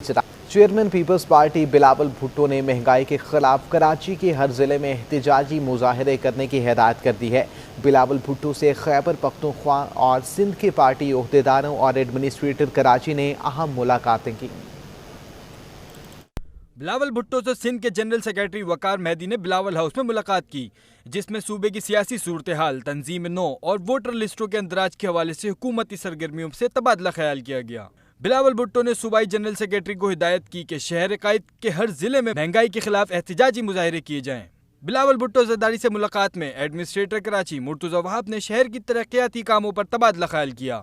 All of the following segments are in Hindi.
Chairman Peoples Party Bilawal Bhutto ने महंगाई के खिलाफ कराची के हर जिले में एहतजाजी मुजाहरे करने की हिदायत कर दी है। बिलावल भुट्टो से खैबर पख्तूनख्वा और सिंध के पार्टी ओहदेदारों और एडमिनिस्ट्रेटर कराची ने अहम मुलाकातें की। बिलावल भुट्टो से सिंध के जनरल सेक्रेटरी वकार मेहदी ने बिलावल हाउस में मुलाकात की, जिसमें सूबे की सियासी सूरत हाल, तंजीम नौ और वोटर लिस्टों के अंदराज के हवाले से हुकूमती सरगर्मियों से तबादला ख्याल किया गया। बिलावल भुट्टो ने सूबाई जनरल सेक्रेटरी को हिदायत की कि शहर कायद के हर जिले में महंगाई के खिलाफ एहतजाजी मुजाहरे किए जाएं। बिलावल भुट्टो ज़रदारी से मुलाकात में एडमिनिस्ट्रेटर कराची मुर्तज़ा वहाब ने शहर की तरक्याती कामों पर तबादला ख्याल किया।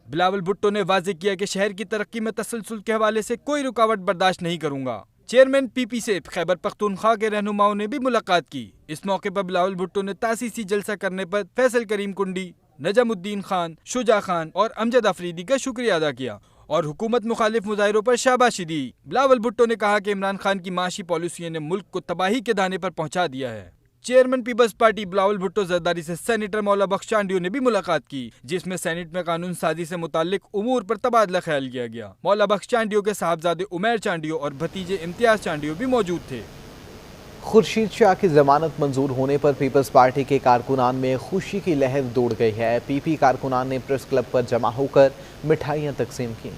बिलावल भुट्टो ने वाज़ेह किया कि शहर की तरक्की में तसलसल के हवाले से कोई रुकावट बर्दाश्त नहीं करूंगा। चेयरमैन पीपी से खैबर पख्तूनख्वा के रहनुमाओं ने भी मुलाकात की। इस मौके पर बिलावल भुट्टो ने तासीसी जलसा करने पर फैसल करीम कुंडी, नजमुद्दीन खान, शुजा खान और अमजद अफरीदी का शुक्रिया अदा किया और हुकूमत मुखालिफ मुजाहिरों पर शाबाशी दी। बिलावल भुट्टो ने कहा कि इमरान खान की माशी पॉलिसियों ने मुल्क को तबाही के दाने पर पहुंचा दिया है। Chairman Peoples Party Bilawal Bhutto Zardari से सेनेटर मौला बख्श चांडियो ने भी मुलाकात की, जिसमें सेनेट में कानून साजी से मुताल्लिक उमूर पर तबादला ख्याल किया गया। मौला बख्श चांडियो के साहबजादे उमैर चांडियो और भतीजे इम्तियाज चांडियो भी मौजूद थे। खुर्शीद शाह की जमानत मंजूर होने पर पीपल्स पार्टी के कारकुनान में खुशी की लहर दौड़ गई है। पीपी कारकुनान ने प्रेस क्लब पर जमा होकर मिठाइयाँ तकसीम की।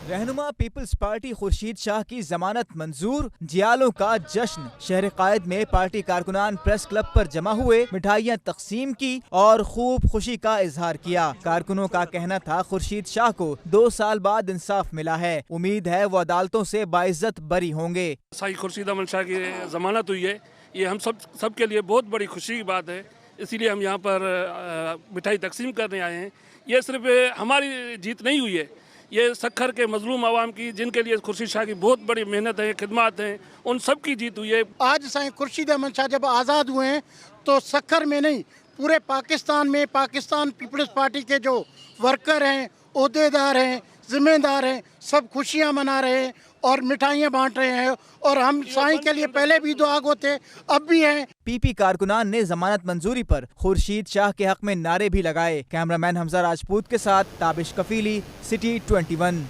रहनुमा पीपल्स पार्टी खुर्शीद शाह की जमानत मंजूर, जियालों का जश्न। शहर कायद में पार्टी कारकुनान प्रेस क्लब पर जमा हुए, मिठाइयाँ तकसीम की और खूब खुशी का इजहार किया। कारकुनों का कहना था खुर्शीद शाह को 2 साल बाद इंसाफ मिला है, उम्मीद है वो अदालतों से बाइज्जत बरी होंगे। शाही खुर्शीद अहमद शाह की जमानत हुई है, ये हम सब के लिए बहुत बड़ी खुशी की बात है। इसीलिए हम यहाँ पर मिठाई तकसीम करने आए हैं। ये सिर्फ हमारी जीत नहीं हुई है, ये सक्खर के मजलूम आवाम की, जिनके लिए खुर्शीद शाह की बहुत बड़ी मेहनत है, खिदमत हैं, उन सब की जीत हुई है। आज साईं खुर्शीद अहमद शाह जब आज़ाद हुए हैं तो सक्खर में नहीं, पूरे पाकिस्तान में पाकिस्तान पीपल्स पार्टी के जो वर्कर हैं, ओहदेदार हैं, जिम्मेदार हैं, सब खुशियां मना रहे हैं और मिठाइयाँ बांट रहे हैं। और हम साईं के लिए पहले भी दुआ गो थे, अब भी हैं। पीपी कारकुनान ने जमानत मंजूरी पर खुर्शीद शाह के हक में नारे भी लगाए। कैमरामैन हमजा राजपूत के साथ ताबिश कफीली, सिटी 21।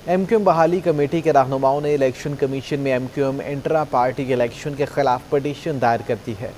एमक्यूएम बहाली कमेटी के रहनुमाओं ने इलेक्शन कमीशन में एमक्यूएम इंट्रा पार्टी इलेक्शन के खिलाफ पटिशन दायर कर दी है।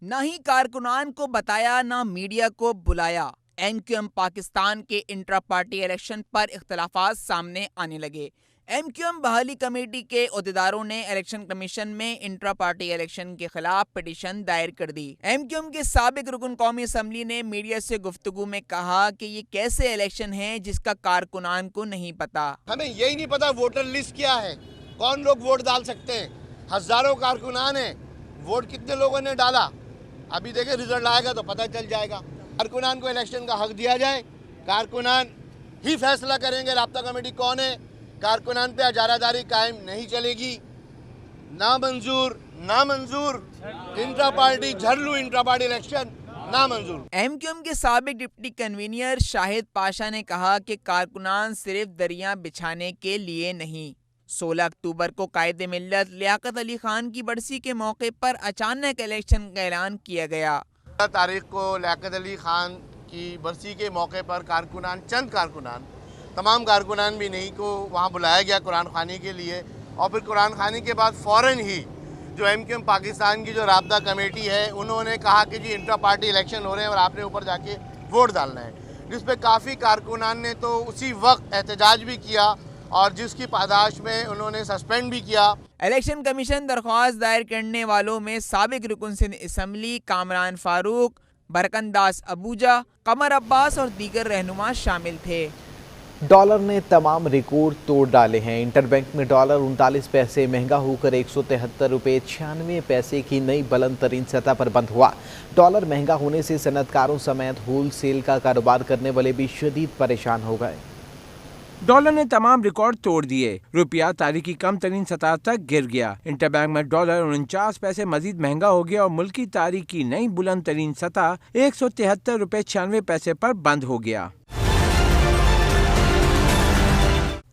न ही कारकुनान को बताया, न मीडिया को बुलाया। एमक्यूएम पाकिस्तान के इंट्रा पार्टी इलेक्शन पर इख्तलाफात सामने आने लगे। एमक्यूएम बहाली कमेटी के ओहदेदारों ने इलेक्शन कमीशन में इंट्रा पार्टी इलेक्शन के खिलाफ पिटीशन दायर कर दी। एमक्यूएम के साबिक रुकन कौमी असम्बली ने मीडिया से गुफ्तगू में कहा कि ये कैसे इलेक्शन है जिसका कारकुनान को नहीं पता। हमें यही नहीं पता वोटर लिस्ट क्या है, कौन लोग वोट डाल सकते हैं। हजारों कारकुनान हैं, वोट कितने लोगों ने डाला अभी देखे, रिजल्ट आएगा तो पता चल जाएगा। कारकुनान को इलेक्शन का हक दिया जाए, कारकुनान ही फैसला करेंगे राब्ता कमेटी कौन है। कारकुनान पे इजारादारी कायम नहीं चलेगी। नामंजूर नामंजूर, इंट्रा पार्टी झरलू इंट्रा पार्टी इलेक्शन नामंजूर। एमक्यूएम के साबिक डिप्टी कन्वीनर शाहिद पाशा ने कहा कि कारकुनान सिर्फ दरिया बिछाने के लिए नहीं। 16 अक्टूबर को कायदे मिल्लत लियाकत अली खान की बरसी के मौके पर अचानक इलेक्शन का ऐलान किया गया। तारीख को लियाकत अली खान की बरसी के मौके पर कारकुनान, चंद कारकुनान, तमाम कारकुनान भी नहीं को वहाँ बुलाया गया कुरान खानी के लिए। और फिर कुरान खानी के बाद फ़ौरन ही जो एमक्यूएम पाकिस्तान की जो राब्ता कमेटी है, उन्होंने कहा कि जी इंट्रा पार्टी इलेक्शन हो रहे हैं और आपने ऊपर जाके वोट डालना है, जिस पे काफ़ी कारकुनान ने तो उसी वक्त एहतजाज भी किया और जिसकी पादाश में उन्होंने सस्पेंड भी किया। इलेक्शन कमीशन दरख्वास्त दायर करने वालों में साबिक रुकन सिंध असम्बली कामरान फारूक, बरकंदास अबूजा, कमर अब्बास और दीगर रहनुमा शामिल थे। डॉलर ने तमाम रिकॉर्ड तोड़ डाले हैं। इंटरबैंक में डॉलर 39 पैसे महंगा होकर 173 रुपये 96 पैसे की नई बुलंद तरीन सतह पर बंद हुआ। डॉलर महंगा होने से सनतकारों समेत होल सेल का कारोबार करने वाले भी शदीद परेशान हो गए। डॉलर ने तमाम रिकॉर्ड तोड़ दिए। रुपया तारीख की कम तरीन सतह तक गिर गया। इंटरबैंक में डॉलर 49 पैसे मजीद महंगा हो गया और मुल्क की तारीख की नई बुलंद तरीन सतह 173 रुपये 96 पैसे पर बंद हो गया।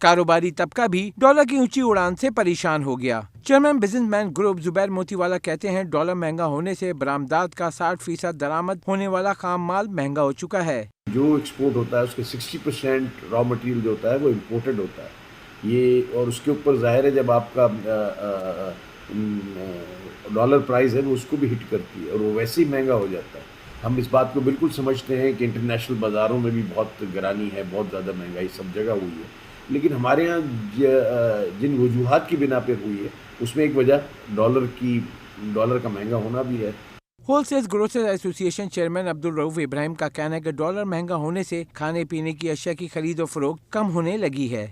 कारोबारी तबका भी डॉलर की ऊंची उड़ान से परेशान हो गया। Chairman businessman group Zubair Motiwala कहते हैं, डॉलर महंगा होने से बरामदात का 60% दरामद होने वाला खाम माल महंगा हो चुका है। जो एक्सपोर्ट होता है उसके 60% रॉ मटेरियल जो होता है वो इम्पोर्टेड होता है ये, और उसके ऊपर जाहिर है जब आपका डॉलर प्राइस है वो उसको भी हिट करती है और वो वैसे ही महंगा हो जाता है। हम इस बात को बिल्कुल समझते हैं कि इंटरनेशनल बाज़ारों में भी बहुत गिरानी है, बहुत ज़्यादा महंगाई सब जगह हुई है, लेकिन हमारे यहाँ जिन वजूहात की बिना पर हुई है उसमें एक वजह डॉलर का महंगा होना भी है। Wholesale grocers association chairman Abdul Rauf Ibrahim का कहना है कि डॉलर महंगा होने से खाने पीने की अशिया की खरीद और फरोख्त कम होने लगी है।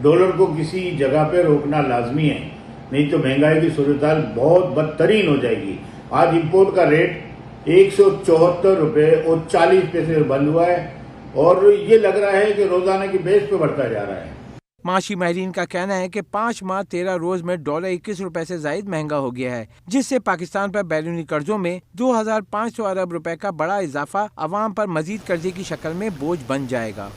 डॉलर को किसी जगह पे रोकना लाजमी है, नहीं तो महंगाई की सूरत हाल बहुत बदतरीन हो जाएगी। आज इम्पोर्ट का रेट 174 रुपए और 40 पैसे बंद हुआ है और ये लग रहा है कि रोजाना की बेस पे बढ़ता जा रहा है। माशी माहिरीन का कहना है कि 5 माह 13 रोज में डॉलर 21 रुपए से जायद महंगा हो गया है, जिससे पाकिस्तान पर बैरूनी कर्जों में 2500 अरब रुपए का बड़ा इजाफा अवाम पर मजीद कर्जे की शक्ल में बोझ बन जाएगा।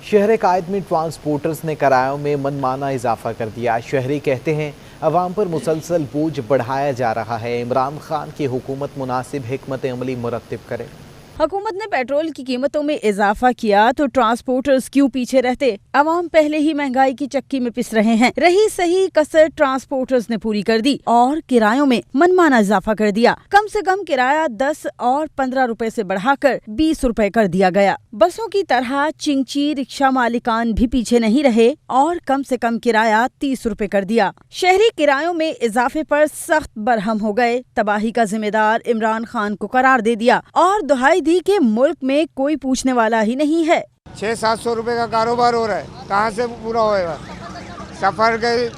शहर कायद में ट्रांसपोर्टर्स ने किरायों में मनमाना इजाफा कर दिया। शहरी कहते हैं अवाम पर मुसलसल बोझ बढ़ाया जा रहा है। इमरान खान की हुकूमत मुनासिब हिकमत अमली मुरत्तिब करे। हुकूमत ने पेट्रोल की कीमतों में इजाफा किया तो ट्रांसपोर्टर्स क्यों पीछे रहते। अवाम पहले ही महंगाई की चक्की में पिस रहे हैं। रही सही कसर ट्रांसपोर्टर्स ने पूरी कर दी और किरायों में मनमाना इजाफा कर दिया। कम से कम किराया 10 और 15 रुपए से बढ़ाकर 20 रुपए कर दिया गया। बसों की तरह चिंची रिक्शा मालिकान भी पीछे नहीं रहे और कम से कम किराया 30 रुपए कर दिया। शहरी किरायों में इजाफे पर सख्त बरहम हो गए। तबाही का जिम्मेदार इमरान खान को करार दे दिया और दुहाई दी के मुल्क में कोई पूछने वाला ही नहीं है। 600-700 रुपए का कारोबार हो रहा है, कहाँ से पूरा होएगा। सफर के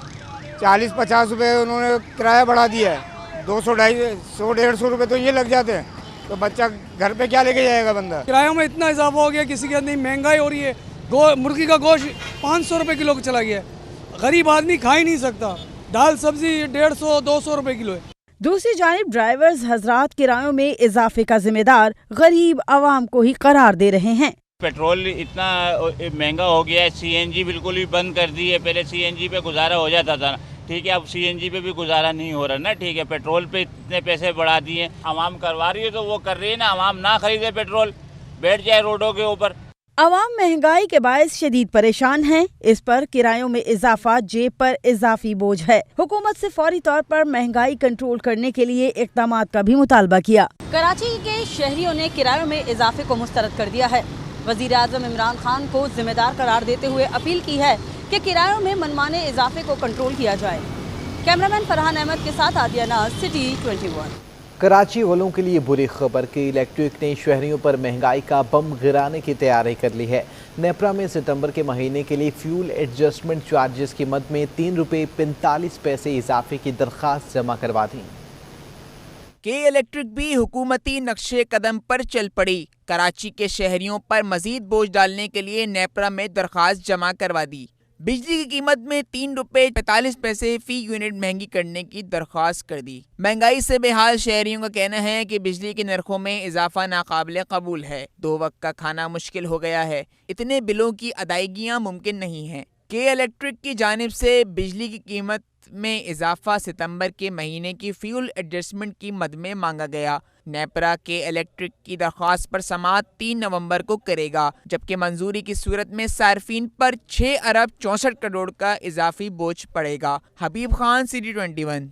40-50 रुपए उन्होंने किराया बढ़ा दिया है, 200-250-150 रुपए तो ये लग जाते हैं, तो बच्चा घर पे क्या लेके जाएगा बंदा। किरायों में इतना इजाफा हो गया, किसी के अंदर महंगाई हो रही है। मुर्गी का गोश्त 500 रुपए किलो चला गया है, गरीब आदमी खा ही नहीं सकता। दाल सब्जी 150-200 रुपए किलो है। दूसरी जानिब ड्राइवर्स हजरात किरायों में इजाफे का जिम्मेदार गरीब आवाम को ही करार दे रहे हैं। पेट्रोल इतना महंगा हो गया है, सीएनजी बिल्कुल ही बंद कर दी है। पहले सीएनजी पे गुजारा हो जाता था, ठीक है, अब सीएनजी पे भी गुजारा नहीं हो रहा ना, ठीक है। पेट्रोल पे इतने पैसे बढ़ा दिए, आवाम करवा रही है तो वो कर रही है ना। आवाम ना खरीदे पेट्रोल, बैठ जाए रोडों के ऊपर। आवाम महंगाई के बायस शदीद परेशान हैं। इस पर किरायों में इजाफा जेब पर इजाफी बोझ है। हुकूमत से फौरी तौर पर महंगाई कंट्रोल करने के लिए इक़दाम का भी मुतालबा किया। कराची के शहरियों ने किरायों में इजाफे को मुस्तरद कर दिया है। वज़ीर आज़म इमरान खान को जिम्मेदार करार देते हुए अपील की है कि किरायों में मनमाने इजाफे को कंट्रोल किया जाए। कैमरामैन फरहान अहमद के साथ आदिया नाज, सिटी 21। कराची वालों के लिए बुरी खबर कि इलेक्ट्रिक ने शहरियों पर महंगाई का बम गिराने की तैयारी कर ली है। नेपरा में सितंबर के महीने के लिए फ्यूल एडजस्टमेंट चार्जेस की मद में 3 रुपये 45 पैसे इजाफे की दरख्वास्त जमा करवा दी। के इलेक्ट्रिक भी हुकूमती नक्शे कदम पर चल पड़ी। कराची के शहरियों पर मजीद बोझ डालने के लिए नेपरा में दरख्वास्त जमा करवा दी। बिजली की कीमत में 3 रुपये 45 पैसे फी यूनिट महंगी करने की दरख्वास्त कर दी। महंगाई से बेहाल शहरियों का कहना है कि बिजली के नरखों में इजाफा नाकाबिले कबूल है। 2 वक्त का खाना मुश्किल हो गया है, इतने बिलों की अदायगियां मुमकिन नहीं है। के इलेक्ट्रिक की जानिब से बिजली की कीमत में इजाफा सितंबर के महीने की फ्यूल एडजस्टमेंट की मद में मांगा गया। नेपरा के इलेक्ट्रिक की दरख्वास्त पर समाअत 3 नवंबर को करेगा, जबकि मंजूरी की सूरत में सार्फिन पर 6 अरब 64 करोड़ का इजाफी बोझ पड़ेगा। हबीब खान, सिटी 21।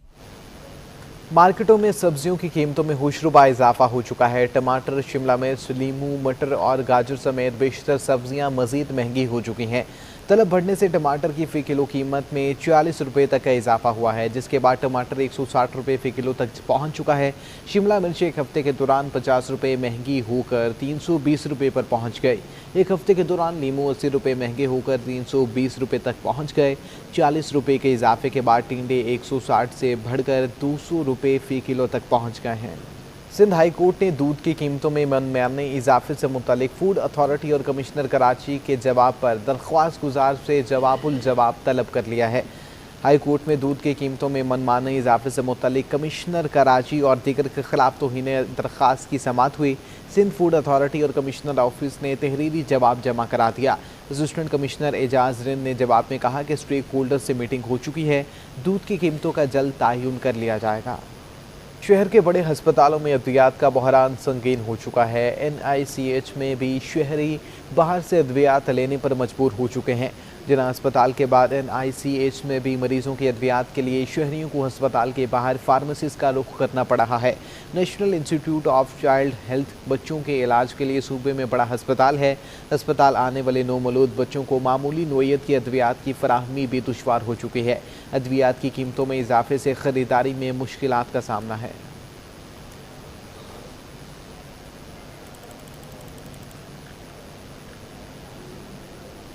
मार्केटों में सब्जियों की कीमतों में होशरुबा इजाफा हो चुका है। टमाटर, शिमला मिर्च, लीमू, मटर और गाजर समेत बेशतर सब्जियां मजीद महंगी हो चुकी हैं। तलब बढ़ने से टमाटर की फ़ी किलो कीमत में 40 रुपये तक का इजाफा हुआ है, जिसके बाद टमाटर 160 रुपये फ़ी किलो तक पहुंच चुका है। शिमला मिर्च एक हफ्ते के दौरान 50 रुपये महंगी होकर 320 रुपये पर पहुंच गई। एक हफ्ते के दौरान लीमू 80 रुपये महंगे होकर 320 रुपये तक पहुंच गए। 40 रुपये के इजाफे के बाद टिंडे 160 से बढ़कर 200 रुपये फ़ी किलो तक पहुँच गए हैं। सिंध हाई कोर्ट ने दूध की कीमतों में मनमाने इजाफे से मुतालिक फूड अथॉरिटी और कमिश्नर कराची के जवाब पर दरख्वास्त गुजार से जवाब तलब कर लिया है। हाई कोर्ट में दूध की कीमतों में मनमाने इजाफे से मुतल्लिक कमिश्नर कराची और दीगर के खिलाफ तौहीन दरख्वास्त की समाअत हुई। सिंध फूड अथॉरिटी और कमिश्नर ऑफिस ने तहरीरी जवाब जमा करा दिया। असिस्टेंट कमिश्नर एजाज रिन ने जवाब में कहा कि स्टेक होल्डर से मीटिंग हो चुकी है, दूध की कीमतों का जल्द तयन कर लिया जाएगा। शहर के बड़े अस्पतालों में अद्वियात का बहरान संगीन हो चुका है। NICH में भी शहरी बाहर से अद्वियात लेने पर मजबूर हो चुके हैं। जिला अस्पताल के बाद NICH में भी मरीजों की अद्वियात के लिए शहरियों को अस्पताल के बाहर फार्मेसिस्ट का रुख करना पड़ रहा है। National institute of child health बच्चों के इलाज के लिए सूबे में बड़ा अस्पताल है। अस्पताल आने वाले नौमौलूद बच्चों को मामूली नोयत की अद्वियात की फराहमी भी दुश्वार हो चुकी है। अद्वियात की कीमतों में इजाफे से खरीदारी में मुश्किलात का सामना है।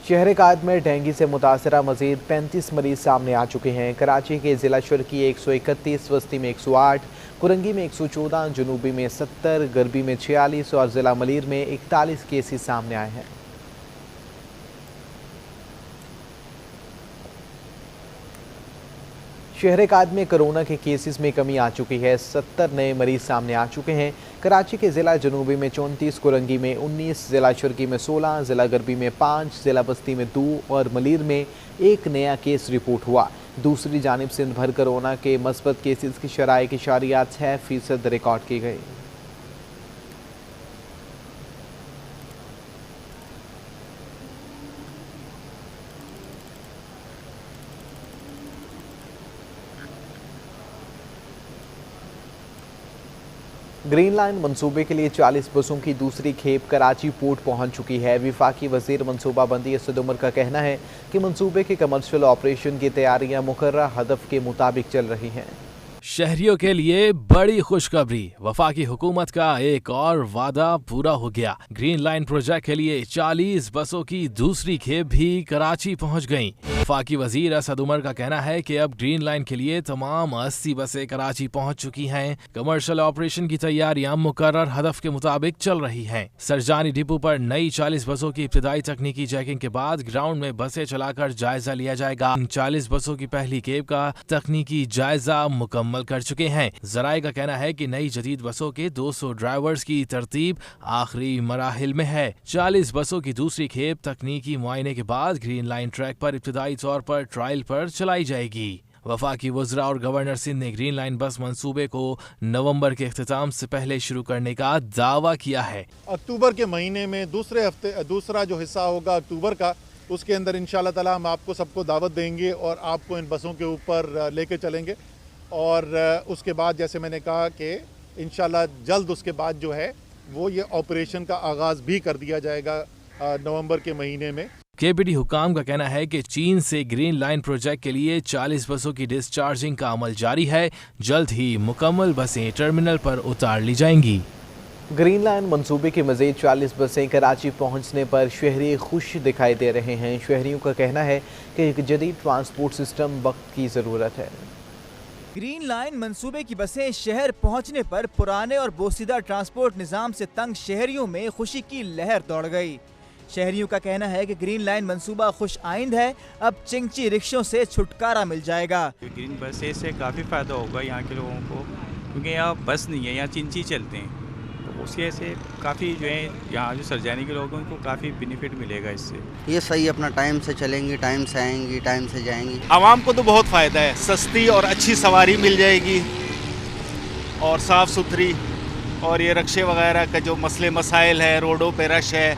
शहर कायद में डेंगू से मुतासरा मजीद 35 मरीज सामने आ चुके हैं। कराची के ज़िला शुरकी 131, वस्ती में 108, कुरंगी में 114, जनूबी में 70, गरबी में 46 और ज़िला मलीर में 41 केसेस सामने आए हैं। शहर कायद में कोरोना के केसेस में कमी आ चुकी है। 70 नए मरीज सामने आ चुके हैं। कराची के ज़िला जनूबी में 34, कुरंगी में 19, ज़िला शुरकी में 16, ज़िला गरबी में 5, ज़िला बस्ती में 2 और मलीर में 1 नया केस रिपोर्ट हुआ। दूसरी जानिब सिंध भर कोरोना के मस्बत केसेस की शरह की 6% रिकॉर्ड की गई। ग्रीन लाइन मंसूबे के लिए 40 बसों की दूसरी खेप कराची पोर्ट पहुंच चुकी है। विफाकी वजीर मनसूबाबंदी असद उमर का कहना है कि मंसूबे के कमर्शियल ऑपरेशन की तैयारियां मुकर्रर हदफ के मुताबिक चल रही हैं। शहरियों के लिए बड़ी खुशखबरी, वफाकी हुकूमत का एक और वादा पूरा हो गया। ग्रीन लाइन प्रोजेक्ट के लिए 40 बसों की दूसरी खेप भी कराची पहुंच गईं। वफाकी वजीर असद उमर का कहना है कि अब ग्रीन लाइन के लिए तमाम 80 बसें कराची पहुंच चुकी हैं। कमर्शियल ऑपरेशन की तैयारियां मुकर्रर हदफ के मुताबिक चल रही हैं। सरजानी डिपो पर नई 40 बसों की इब्तिदाई तकनीकी चेकिंग के बाद ग्राउंड में बसें चलाकर जायजा लिया जाएगा। 40 बसों की पहली खेप का तकनीकी जायजा मुकम्मल कर चुके हैं। जराये का कहना है कि नई जदीद बसों के 200 ड्राइवर्स की तरतीब आखिरी मराहिल में है। 40 बसों की दूसरी खेप तकनीकी मुआयने के बाद ग्रीन लाइन ट्रैक पर इब्तिदाई तौर पर ट्रायल पर चलाई जाएगी। वफाकी वज़रा और गवर्नर सिंध ने ग्रीन लाइन बस मंसूबे को नवंबर के इख्तिताम से पहले शुरू करने का दावा किया है। अक्टूबर के महीने में दूसरा जो हिस्सा होगा अक्टूबर का, उसके अंदर इंशाल्लाह ताला हम आपको सबको दावत देंगे और आपको इन बसों के ऊपर लेके चलेंगे। और उसके बाद जैसे मैंने कहा कि इंशाल्लाह जल्द उसके बाद जो है वो ये ऑपरेशन का आगाज़ भी कर दिया जाएगा नवंबर के महीने में। KPD हुकाम का कहना है कि चीन से ग्रीन लाइन प्रोजेक्ट के लिए 40 बसों की डिस्चार्जिंग का अमल जारी है। जल्द ही मुकम्मल बसें टर्मिनल पर उतार ली जाएंगी। ग्रीन लाइन मंसूबे की मज़ीद 40 बसें कराची पहुंचने पर शहरी खुश दिखाई दे रहे हैं। शहरियों का कहना है कि एक जदीद ट्रांसपोर्ट सिस्टम वक्त की ज़रूरत है। ग्रीन लाइन मंसूबे की बसें शहर पहुंचने पर पुराने और बोसीदा ट्रांसपोर्ट निज़ाम से तंग शहरियों में खुशी की लहर दौड़ गई। शहरियों का कहना है कि ग्रीन लाइन मंसूबा खुश आइंद है, अब चिंची रिक्शों से छुटकारा मिल जाएगा। ग्रीन बसें से काफ़ी फ़ायदा होगा यहाँ के लोगों को, क्योंकि यहाँ बस नहीं है, यहाँ चिंची चलते हैं, तो उसके से काफ़ी जो है यहाँ जो सरजानी के लोगों को काफ़ी बेनिफिट मिलेगा इससे। ये सही, अपना टाइम से चलेंगी, टाइम से आएंगी, टाइम से जाएंगी। आवाम को तो बहुत फ़ायदा है, सस्ती और अच्छी सवारी मिल जाएगी और साफ़ सुथरी, और ये रक्शे वगैरह का जो मसले मसाइल है, रोडों पे रश है,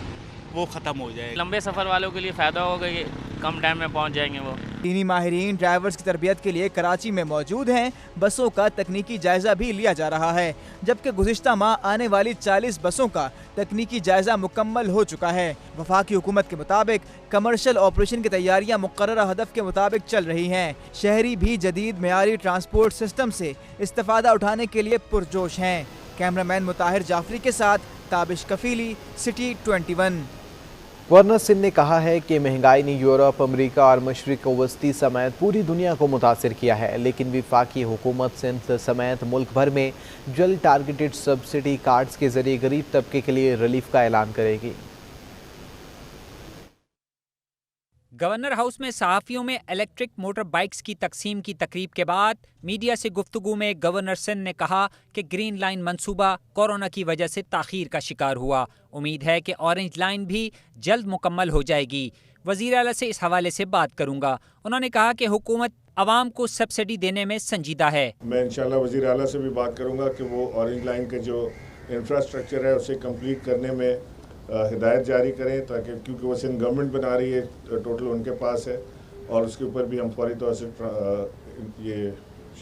वो ख़त्म हो जाए। लंबे सफ़र वालों के लिए फ़ायदा होगा कि कम टाइम में पहुंच जाएंगे वो। दीनी माहिरीन ड्राइवर्स की तरबियत के लिए कराची में मौजूद हैं। बसों का तकनीकी जायजा भी लिया जा रहा है, जबकि गुज़िश्ता माह आने वाली 40 बसों का तकनीकी जायजा मुकम्मल हो चुका है। वफाकी हुकूमत के मुताबिक कमर्शियल ऑपरेशन की तैयारियां मुकर्रर हदफ के मुताबिक चल रही हैं। शहरी भी जदीद मेयारी ट्रांसपोर्ट सिस्टम से इस्तेफादा उठाने के लिए पुरजोश हैं। कैमरामैन मुताहिर जाफरी के साथ ताबिश कफीली, सिटी 21। गवर्नर सिंध ने कहा है कि महंगाई ने यूरोप, अमेरिका और मशरिक वस्ती समेत पूरी दुनिया को मुतासिर किया है, लेकिन वफाकी हुकूमत सिंध समेत मुल्क भर में जल्द टारगेटेड सब्सिडी कार्ड्स के जरिए गरीब तबके के लिए रिलीफ का ऐलान करेगी। गवर्नर हाउस में सहाफ़ियों में इलेक्ट्रिक मोटर बाइक्स की तकसीम की तकरीब के बाद मीडिया से गुफ्तगू में गवर्नर सिंध ने कहा कि ग्रीन लाइन मंसूबा कोरोना की वजह से ताख़ीर का शिकार हुआ। उम्मीद है कि ऑरेंज लाइन भी जल्द मुकम्मल हो जाएगी। वज़ीर आला से इस हवाले से बात करूँगा। उन्होंने कहा कि हुकूमत आवाम को सब्सिडी देने में संजीदा है। मैं इंशाल्लाह वज़ीर आला से भी बात करूँगा कि वो ऑरेंज लाइन के जो इंफ्रास्ट्रक्चर है उसे कंप्लीट करने में हिदायत जारी करें, ताकि क्योंकि वो सिंध गवर्नमेंट बना रही है, टोटल उनके पास है, और उसके ऊपर भी हम फौरी तौर से ये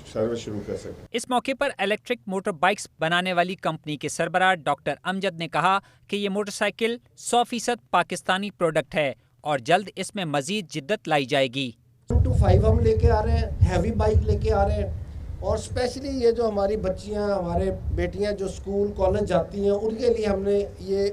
सर्विस शुरू कर सकें। इस मौके पर इलेक्ट्रिक मोटर बाइक्स बनाने वाली कंपनी के सरबराह डॉक्टर अमजद ने कहा कि ये मोटरसाइकिल 100% पाकिस्तानी प्रोडक्ट है और जल्द इसमें मजीद जिद्दत लाई जाएगी। 125 हम लेके आ रहे हैं, हैवी बाइक लेके आ रहे हैं, और स्पेशली ये जो हमारी बच्चियां, हमारे बेटियां जो स्कूल कॉलेज जाती हैं, उनके लिए हमने ये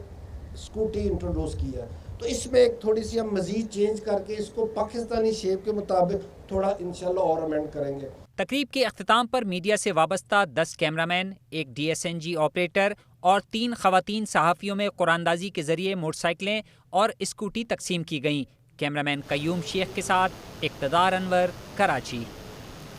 स्कूटी इंट्रोड्यूस किया। तो इसमें एक थोड़ी सी हम मजीद चेंज करके इसको पाकिस्तानी शेप के मुताबिक थोड़ा इंशाल्लाह और अमेंड करेंगे। तकरीब के अख्तिताम पर मीडिया से वाबस्ता 10 कैमरामैन, एक DSNG ऑपरेटर और 3 खवातीन सहाफ़ियों में कुरानदाजी के जरिए मोटरसाइकिलें और स्कूटी तकसीम की गईं। कैमरामैन कयूम शेख के साथ इक़्तिदार अनवर, कराची।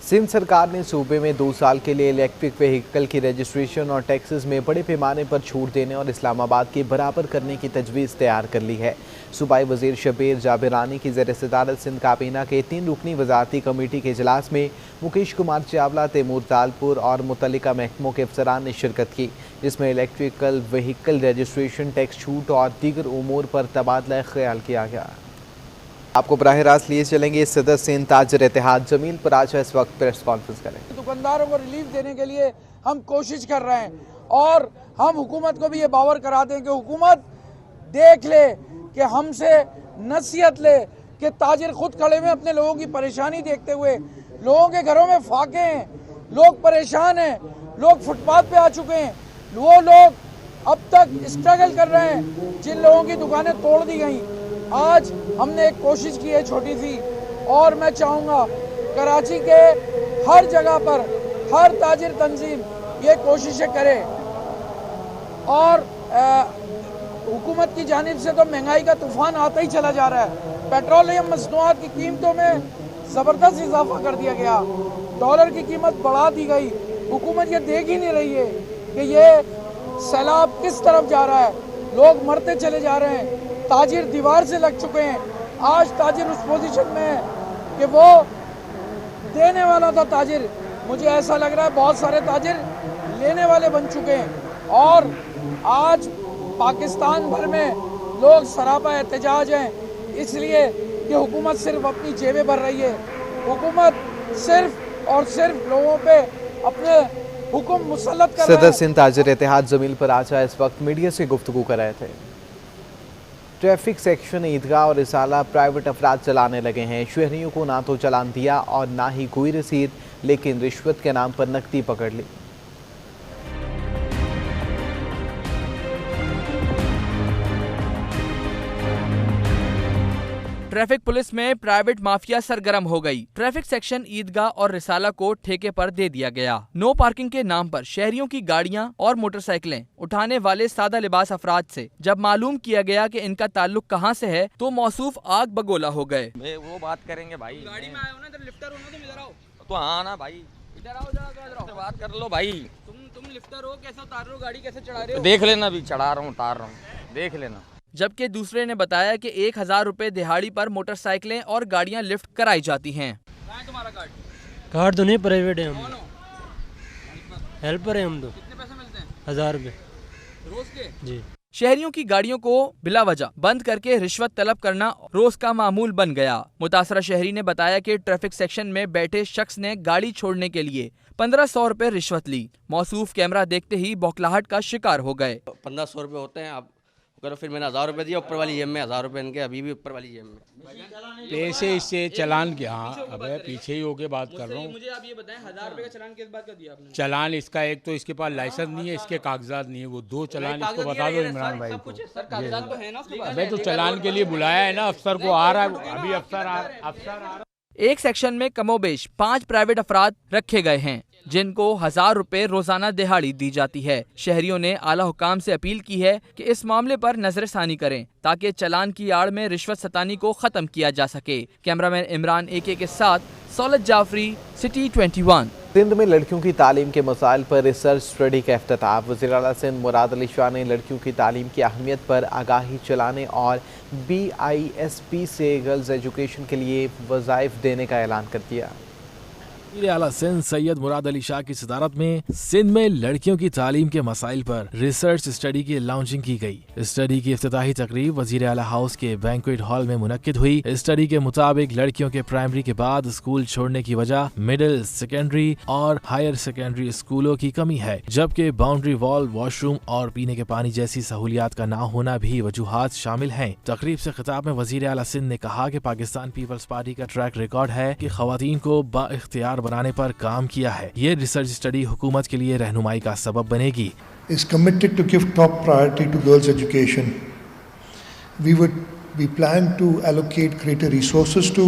सिंध सरकार ने सूबे में 2 साल के लिए इलेक्ट्रिक व्हीकल की रजिस्ट्रेशन और टैक्सेस में बड़े पैमाने पर छूट देने और इस्लामाबाद के बराबर करने की तजवीज़ तैयार कर ली है। सूबाई वज़ीर शबीर जाबिरानी की ज़ेर सदारत सिंध काबीना के 3 रुकनी वज़ारती कमेटी के इजलास में मुकेश कुमार चावला, तैमूर तालपुर और मुतल्लिका महकमों के अफसरान ने शिरकत की, जिसमें इलेक्ट्रिकल व्हीकल रजिस्ट्रेशन, टैक्स छूट और दीगर उमूर पर तबादला ख्याल किया गया। आपको बराह रास्त लिए चलेंगे। सदर सिंध ताजर इत्तेहाद जमील पराचा इस वक्त प्रेस कॉन्फ्रेंस करें। दुकानदारों को रिलीफ देने के लिए हम कोशिश कर रहे हैं और हम हुकूमत को भी ये बावर करा दें कि हुकूमत देख ले कि हमसे नसीहत ले कि ताजिर खुद खड़े में अपने लोगों की परेशानी देखते हुए, लोगों के घरों में फाके हैं, लोग परेशान हैं, लोग फुटपाथ पे आ चुके हैं, वो लोग अब तक स्ट्रगल कर रहे हैं, जिन लोगों की दुकानें तोड़ दी गई। आज हमने एक कोशिश की है छोटी सी, और मैं चाहूँगा कराची के हर जगह पर हर ताजिर तंजीम ये कोशिशें करे। और हुकूमत की जानिब से तो महंगाई का तूफान आता ही चला जा रहा है। पेट्रोलियम मसनूआत की कीमतों में ज़बरदस्त इजाफा कर दिया गया, डॉलर की कीमत बढ़ा दी गई। हुकूमत ये देख ही नहीं रही है कि ये सैलाब किस तरफ जा रहा है, लोग मरते चले जा रहे हैं, ताजिर दीवार से लग चुके हैं। आज ताजिर उस पोजीशन में है कि वो देने वाला था ताजिर, मुझे ऐसा लग रहा है बहुत सारे ताजिर लेने वाले बन चुके हैं। और आज पाकिस्तान भर में लोग सरापा एहतजाज हैं, इसलिए कि हुकूमत सिर्फ अपनी जेबें भर रही है। हुकूमत सिर्फ और सिर्फ लोगों पे अपने हुक्म मुसल्लत कर रहा है। सदर सिंध ताजर इत्तेहाद जमील पराचा इस वक्त मीडिया से गुफ्तगू कर रहे थे। ट्रैफिक सेक्शन ईदगाह और रिसाला प्राइवेट अफराद चलाने लगे हैं। शहरियों को ना तो चलान दिया और ना ही कोई रसीद, लेकिन रिश्वत के नाम पर नकदी पकड़ ली। ट्रैफिक पुलिस में प्राइवेट माफिया सरगर्म हो गई। ट्रैफिक सेक्शन ईदगाह और रिसाला को ठेके पर दे दिया गया। नो पार्किंग के नाम पर शहरियों की गाड़ियां और मोटरसाइकिलें उठाने वाले सादा लिबास अफराद से जब मालूम किया गया कि इनका ताल्लुक कहां से है, तो मौसूफ आग बगोला हो गए। वो बात करेंगे भाई, गाड़ी में आए हो ना, इधर लिफ्टर हो ना, तुम इधर आओ तो। हाँ ना भाई, इधर आओ, जरा बात कर लो भाई। तुम लिफ्टर हो, कैसे उतार रहे हो गाड़ी, कैसे चढ़ा रहे हो? देख लेना, भी चढ़ा रहा हूँ, उतार रहा हूँ, देख लेना। जबकि दूसरे ने बताया कि 1000 रुपए दिहाड़ी पर मोटरसाइकिलें और गाड़ियां लिफ्ट कराई जाती हैं। तुम्हारा कार्ड तो नहीं, प्राइवेट है, हम हेल्पर है हम तो। कितने पैसे मिलते हैं? 1000 रुपए रोज के जी। शहरियों की गाड़ियों को बिला वजह बंद करके रिश्वत तलब करना रोज का मामूल बन गया। मुतासरा शहरी ने बताया कि ट्रैफिक सेक्शन में बैठे शख्स ने गाड़ी छोड़ने के लिए 1500 रुपए रिश्वत ली। मौसूफ कैमरा देखते ही बौखलाहट का शिकार हो गए। 1500 रुपए होते हैं, आप करो। फिर मैंने 1000 रुपए दिया, ऊपर वाली जेब में 1000 रुपए इनके, अभी भी ऊपर वाली जेब में पैसे इससे चलान किया। हाँ, अबे पीछे ही होके बात कर रहा हूँ। मुझे आप ये बताएं, 1000 रुपए का चलान किस बात का दिया आपने? चलान इसका एक तो इसके पास लाइसेंस नहीं है, इसके कागजात नहीं है, वो 2 चलान इसको बता दो इमरान भाई को। कागजात तो है ना उसके पास? अबे तो चलान के लिए बुलाया है ना अफसर को, आ रहा है अभी, अफसर आ रहा है। एक सेक्शन में कमोबेश 5 प्राइवेट अफराद रखे गए हैं जिनको 1000 रुपए रोजाना दिहाड़ी दी जाती है। शहरियों ने आला हुकाम से अपील की है कि इस मामले पर नजरसानी करें ताकि चालान की आड़ में रिश्वत सतानी को खत्म किया जा सके। कैमरामैन इमरान AK के साथ सौलत जाफरी, सिटी 21। सिंध में लड़कियों की तालीम के मसाइल पर रिसर्च स्टडी का इफ्तिताह। वज़ीर आला सिंध मुराद अली शाह ने लड़कियों की तालीम की अहमियत पर आगाही चलाने और BISP से गर्ल्स एजुकेशन के लिए वज़ाइफ देने का ऐलान कर दिया। वज़ीर आला सिंध सैयद मुराद अली शाह की सदारत में सिंध में लड़कियों की तालीम के मसाइल पर रिसर्च स्टडी की लॉन्चिंग की गई। स्टडी की इफ्तिताही तकरीब वज़ीर आला हाउस के बैंक्वेट हॉल में मुनक्किद हुई। स्टडी के मुताबिक लड़कियों के प्राइमरी के बाद स्कूल छोड़ने की वजह मिडिल, सेकेंडरी और हायर सेकेंडरी स्कूलों की कमी है, जबकि बाउंड्री वॉल, वॉशरूम और पीने के पानी जैसी सहूलियात का ना होना भी वजूहात शामिल हैं। तकरीब से खिताब में वज़ीर आला सिंध ने कहा कि पाकिस्तान पीपल्स पार्टी का ट्रैक रिकॉर्ड है कि खवातीन को बाइख्तियार बनाने पर काम किया है। ये रिसर्च स्टडी हुकूमत के लिए रहनुमाई का सबब बनेगी। Is committed to give top priority to girls' education. We plan to allocate greater resources to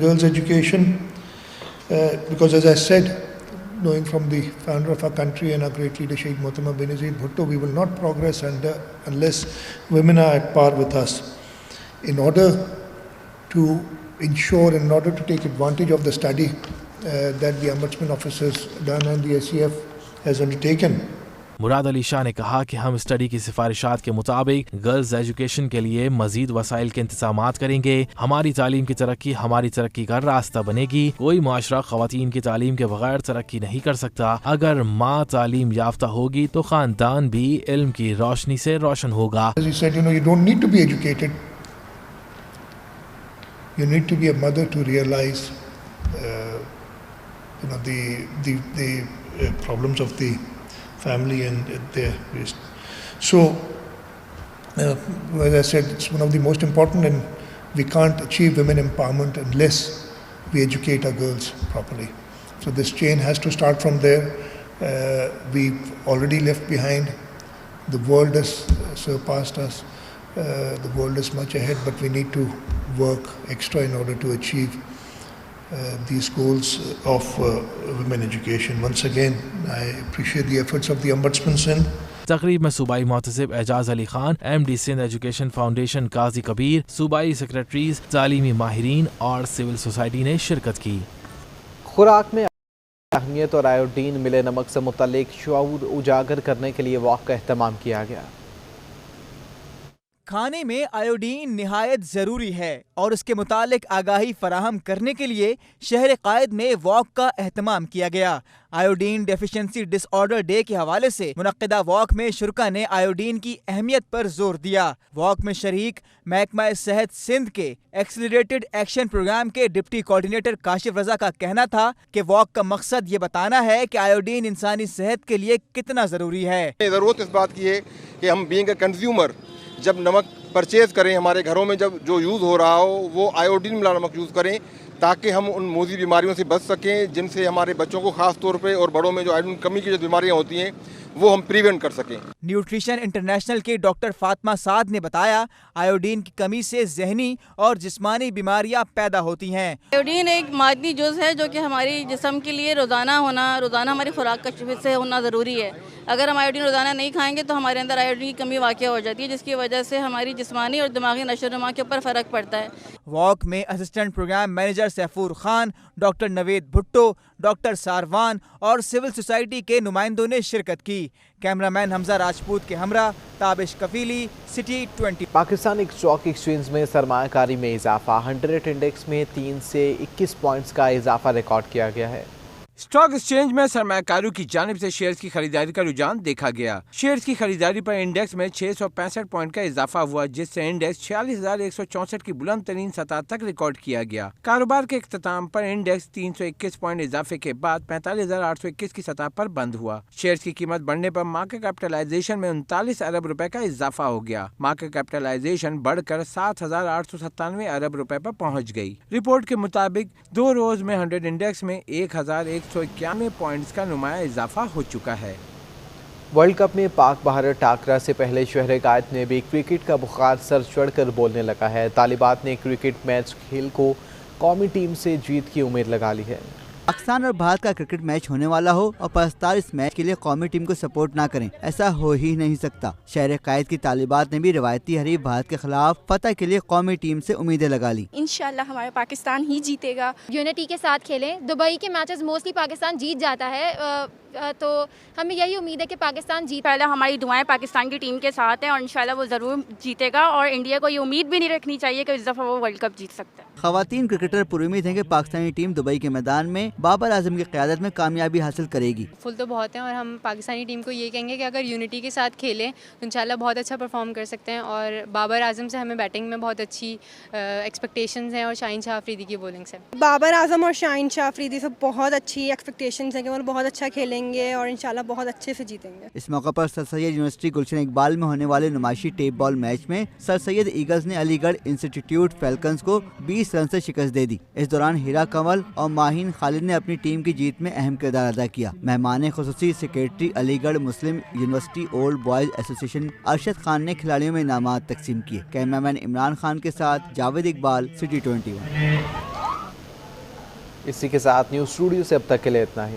girls' education because, as I said, knowing from the founder of our country and our great leader Sheikh Muhammad Benazir Bhutto, we will not progress unless women are at par with us. In order to ensure, in order to take advantage of the study that the Ombudsman Office has done and the SCF has undertaken. Murad Ali Shah ने कहा कि हम स्टडी की सिफारिशात के मुताबिक गर्ल्स एजुकेशन के लिए मजीद वसाइल के इंतजामात करेंगे। हमारी तालीम की तरक्की हमारी तरक्की का रास्ता बनेगी। कोई मुआशरा खवातीन की तालीम के बगैर तरक्की नहीं कर सकता। अगर माँ तालीम याफ्ता होगी तो खानदान भी इल्म की रोशनी से रोशन होगा। As he said, you don't need to be educated. You need to be a mother to realize, the problems of the family and their waste. So, as I said, it's one of the most important, and we can't achieve women empowerment unless we educate our girls properly. So this chain has to start from there. We've already left behind. The world has surpassed us. The world is much ahead, but we need to work extra in order to achieve these goals of women education. Once again, I appreciate the efforts of the Ombudsman Sindh. तकरीब में सूबाई मोहतसिब Ejaz Ali Khan, MD Sindh education foundation Qazi Kabir, सूबाई सेक्रेटरीज, तालीमी माहिरीन और सिविल सोसाइटी ने शिरकत की। खुराक में अहमियत और आयोडीन मिले नमक से मुतल्लिक शऊर उजागर करने के लिए वॉक का एहतमाम किया गया। खाने में आयोडीन निहायत ज़रूरी है और इसके मुतालिक आगाही फराहम करने के लिए शहर कायद में वॉक का एहतमाम किया गया। आयोडीन डेफिशिएंसी डिसऑर्डर डे के हवाले से मुनक्किदा वॉक में शुरका ने आयोडीन की अहमियत पर जोर दिया। वॉक में शरीक महकमा सेहत सिंध के एक्सीलरेटेड एक्शन प्रोग्राम के डिप्टी कोऑर्डिनेटर काशिफ रजा का कहना था कि वॉक का मकसद ये बताना है कि आयोडीन इंसानी सेहत के लिए कितना ज़रूरी है। ज़रूरत इस बात की है कि हम बीइंग अ कंज्यूमर जब नमक परचेज़ करें, हमारे घरों में जब जो यूज़ हो रहा हो वो आयोडीन मिला नमक यूज़ करें ताकि हम उन मोज़ी बीमारियों से बच सकें जिनसे हमारे बच्चों को ख़ास तौर पे और बड़ों में जो आयोडीन कमी की जो बीमारियां होती हैं वो हम प्रिवेंट कर सकें। न्यूट्रिशन इंटरनेशनल के डॉक्टर फातिमा साद ने बताया, आयोडीन की कमी से जहनी और जिस्मानी बीमारियां पैदा होती हैं। आयोडीन एक मादनी जुज़ है जो कि हमारी जिस्म के लिए रोज़ाना हमारी खुराक का हिस्सा होना ज़रूरी है। अगर हम आयोडीन रोज़ाना नहीं खाएंगे तो हमारे अंदर आयोडीन की कमी वाक़या हो जाती है, जिसकी वजह से हमारी जिस्मानी और दिमागी नशोनुमा के ऊपर फ़र्क पड़ता है। वॉक में assistant program manager Saifur Khan, doctor Naveed Bhutto, doctor Sarwan और सिविल सोसाइटी के नुमाइंदों ने शिरकत की। कैमरामैन हमजा राजपूत के Humra Tabish Kafeeli, city 20। Pakistan stock exchange में सरमायाकारी में इजाफा, 100 इंडेक्स में 3 से 21 पॉइंट्स का इजाफा रिकॉर्ड किया गया है। स्टॉक एक्सचेंज में सरमायाकारों की जानिब से शेयर्स की खरीदारी का रुझान देखा गया। शेयर्स की खरीदारी पर इंडेक्स में 665 पॉइंट का इजाफा हुआ, जिससे इंडेक्स 46,164 की बुलंद तरीन सतह तक रिकॉर्ड किया गया। कारोबार के इख्तिताम पर इंडेक्स 321 पॉइंट इजाफे के बाद 45,821 की सतह पर बंद हुआ। शेयर्स की कीमत बढ़ने पर मार्केट कैपिटलाइजेशन में 39 अरब रुपए का इजाफा हो गया। मार्केट कैपिटलाइजेशन बढ़कर 7,897 अरब रुपए पर पहुँच गयी। रिपोर्ट के मुताबिक 2 रोज में 100 इंडेक्स में 1,191 पॉइंट्स का नुमाया इजाफा हो चुका है। वर्ल्ड कप में पाक भारत टाकरा से पहले शहर कायद में भी क्रिकेट का बुखार सर चढ़कर बोलने लगा है। तालिबात ने क्रिकेट मैच खेल को कौमी टीम से जीत की उम्मीद लगा ली है। पाकिस्तान और भारत का क्रिकेट मैच होने वाला हो और पाकिस्तान इस मैच के लिए कौमी टीम को सपोर्ट ना करें, ऐसा हो ही नहीं सकता। शहर कायद की तालिबात ने भी रवायती हरीफ भारत के खिलाफ फतह के लिए कौमी टीम से उम्मीदें लगा ली। इंशाल्लाह हमारा पाकिस्तान ही जीतेगा। यूनिटी के साथ खेलें। दुबई के मैचेस मोस्टली पाकिस्तान जीत जाता है, तो हमें यही उम्मीद है कि पाकिस्तान जीत। पहले हमारी दुआएं पाकिस्तान की टीम के साथ हैं और इंशाल्लाह वो ज़रूर जीतेगा और इंडिया को ये उम्मीद भी नहीं रखनी चाहिए कि इस दफ़ा वो वर्ल्ड कप जीत सकता है। खवातीन क्रिकेटर पुरुम्मीद हैं कि पाकिस्तानी टीम दुबई के मैदान में बाबर आजम की क़यादत में कामयाबी हासिल करेगी। फुल तो बहुत हैं और हम पाकिस्तानी टीम को ये कहेंगे कि अगर यूनिटी के साथ खेलें तो इंशाल्लाह बहुत अच्छा परफॉर्म कर सकते हैं। और बाबर आजम से हमें बैटिंग में बहुत अच्छी एक्सपेक्टेशंस हैं और शाहीन शाह अफरीदी की बॉलिंग से। बाबर आजम और शाहीन शाह अफरीदी से बहुत अच्छी एक्सपेक्टेशंस हैं कि वो बहुत अच्छा खेलेंगे और इंशाल्लाह बहुत अच्छे से जीतेंगे। इस मौके पर सर सैयद यूनिवर्सिटी गुलशन इकबाल में होने वाले नुमाइशी टेप बॉल मैच में सर सैयद ईगल्स ने अलीगढ़ इंस्टीट्यूट फैल्कन्स को 20 रन से शिकस्त दे दी। इस दौरान हीरा कंवल और माहिन खालिद ने अपनी टीम की जीत में अहम किरदार अदा किया। मेहमान खुसूसी secretary Aligarh Muslim University Old Boys Association Arshad Khan ने खिलाड़ियों में इनामात तकसीम किए। कैमरामैन इमरान खान के साथ जावेद इकबाल, सिटी 21। इसी के साथ न्यूज़ स्टूडियो से अब तक के लिए इतना ही।